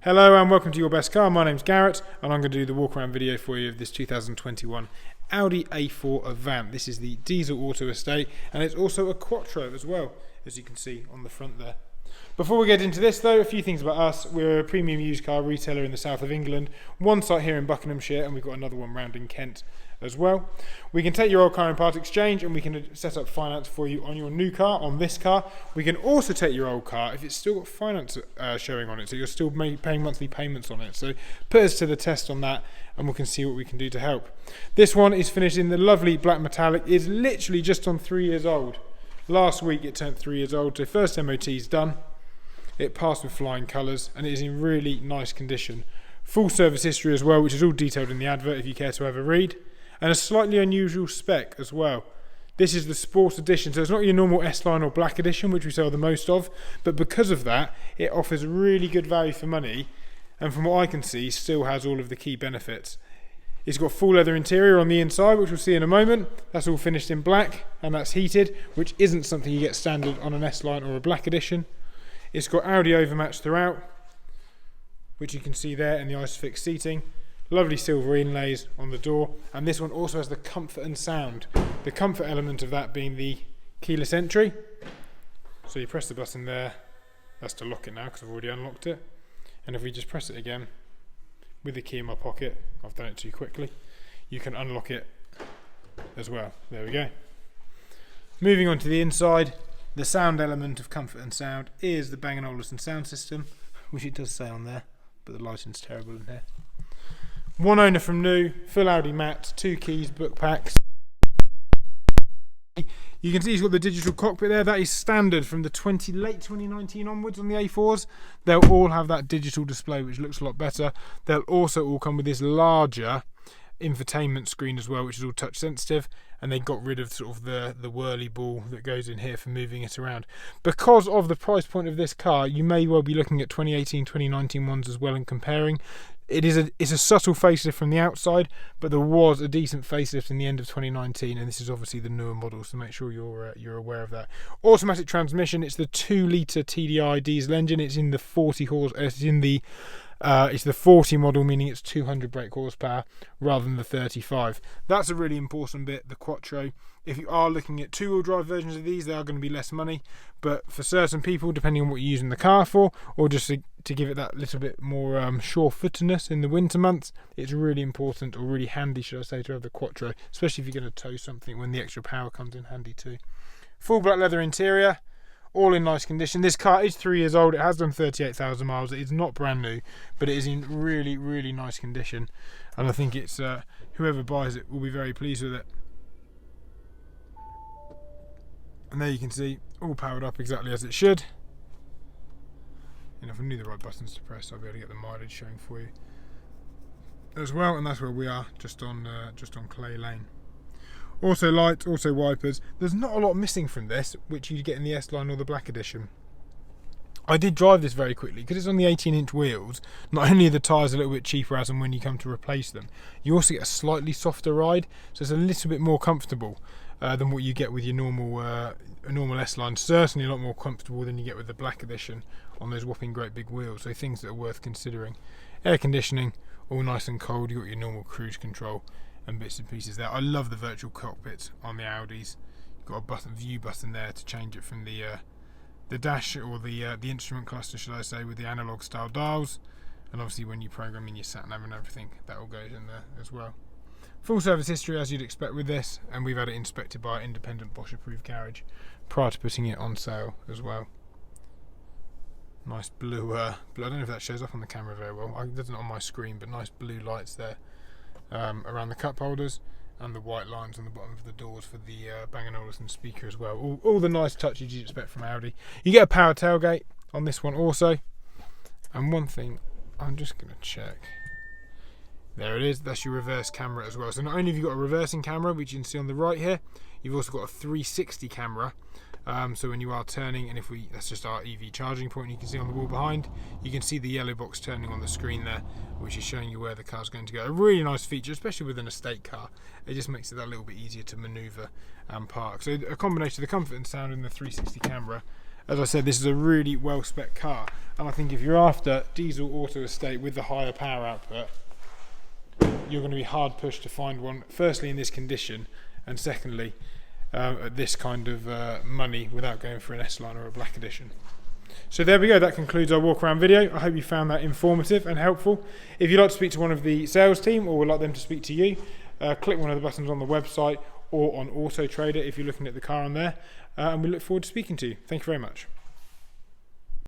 Hello and welcome to Your Best Car. My name's Garrett and I'm going to do the walk around video for you of this 2021 Audi A4 Avant. This is the diesel auto estate and it's also a Quattro as well, as you can see on the front there. Before we get into this though, a few things about us. We're a premium used car retailer in the south of England, one site here in Buckinghamshire and we've got another one round in Kent as well. We can take your old car in part exchange and we can set up finance for you on your new car, on this car. We can also take your old car if it's still got finance showing on it, so you're still paying monthly payments on it. So put us to the test on that and we can see what we can do to help. This one is finished in the lovely black metallic. It's literally just on 3 years old. Last week it turned 3 years old, so first MOT is done. It passed with flying colours and it is in really nice condition. Full service history as well, which is all detailed in the advert if you care to have a read. And a slightly unusual spec as well. This is the Sport Edition, so it's not your normal S-Line or Black Edition, which we sell the most of, but because of that, it offers really good value for money, and from what I can see, still has all of the key benefits. It's got full leather interior on the inside, which we'll see in a moment. That's all finished in black, and that's heated, which isn't something you get standard on an S-Line or a Black Edition. It's got Audi overmatch throughout, which you can see there in the ISOFIX seating. Lovely silver inlays on the door, and this one also has the comfort and sound. The comfort element of that being the keyless entry. So you press the button there, that's to lock it now because I've already unlocked it. And if we just press it again, with the key in my pocket, I've done it too quickly, you can unlock it as well. There we go. Moving on to the inside, the sound element of comfort and sound is the Bang & Olufson Sound System, which it does say on there, but the lighting's terrible in here. One owner from new, full Audi matte, 2 keys, book packs. You can see he's got the digital cockpit there. That is standard from the late 2019 onwards on the A4s. They'll all have that digital display, which looks a lot better. They'll also all come with this larger infotainment screen as well, which is all touch sensitive, and they got rid of sort of the whirly ball that goes in here for moving it around. Because of the price point of this car, you may well be looking at 2018, 2019 ones as well and comparing. It's a subtle facelift from the outside, but there was a decent facelift in the end of 2019, and this is obviously the newer model, so make sure you're aware of that. Automatic transmission. It's the 2-litre TDI diesel engine. It's in the 40 horse. It's the 40 model, meaning it's 200 brake horsepower rather than the 35. That's a really important bit, the Quattro. If you are looking at two-wheel drive versions of these, they are going to be less money, but for certain people, depending on what you're using the car for, or just to give it that little bit more sure-footedness in the winter months, it's really important, or really handy, should I say, to have the Quattro, especially if you're going to tow something when the extra power comes in handy too. Full black leather interior. All in nice condition. This car is 3 years old. It has done 38,000 miles. It is not brand new, but it is in really, really nice condition. And I think it's whoever buys it will be very pleased with it. And there you can see, all powered up exactly as it should. And if I knew the right buttons to press, I'll be able to get the mileage showing for you as well. And that's where we are, just on Clay Lane. Also lights, also wipers. There's not a lot missing from this, which you get in the S-Line or the Black Edition. I did drive this very quickly, because it's on the 18-inch wheels. Not only are the tyres a little bit cheaper as and when you come to replace them, you also get a slightly softer ride, so it's a little bit more comfortable than what you get with your normal S-Line. Certainly a lot more comfortable than you get with the Black Edition on those whopping great big wheels, so things that are worth considering. Air conditioning, all nice and cold. You've got your normal cruise control and bits and pieces there. I love the virtual cockpit on the Audis. You've got a view button there to change it from the dash, or the instrument cluster, should I say, with the analog style dials. And obviously when you program in your sat nav and everything, that all goes in there as well. Full service history as you'd expect with this, and we've had it inspected by an independent Bosch approved garage prior to putting it on sale as well. Nice blue, I don't know if that shows up on the camera very well. It doesn't on my screen, but nice blue lights there. Around the cup holders, and the white lines on the bottom of the doors for the Bang & Olufson speaker as well. All the nice touches you'd expect from Audi. You get a power tailgate on this one also. And one thing, I'm just going to check. There it is, that's your reverse camera as well. So not only have you got a reversing camera, which you can see on the right here, you've also got a 360 camera. So when you are turning, and that's just our EV charging point you can see on the wall behind, you can see the yellow box turning on the screen there, which is showing you where the car's going to go. A really nice feature, especially with an estate car. It just makes it that little bit easier to manoeuvre and park. So a combination of the comfort and sound and the 360 camera as I said, this is a really well spec car, and I think if you're after diesel auto estate with the higher power output, you're going to be hard pushed to find one, firstly in this condition, and secondly at this kind of money without going for an S-Line or a black edition. So there we go, that concludes our walk around video. I hope you found that informative and helpful. If you'd like to speak to one of the sales team or would like them to speak to you, click one of the buttons on the website or on Auto Trader if you're looking at the car on there, and we look forward to speaking to you. Thank you very much.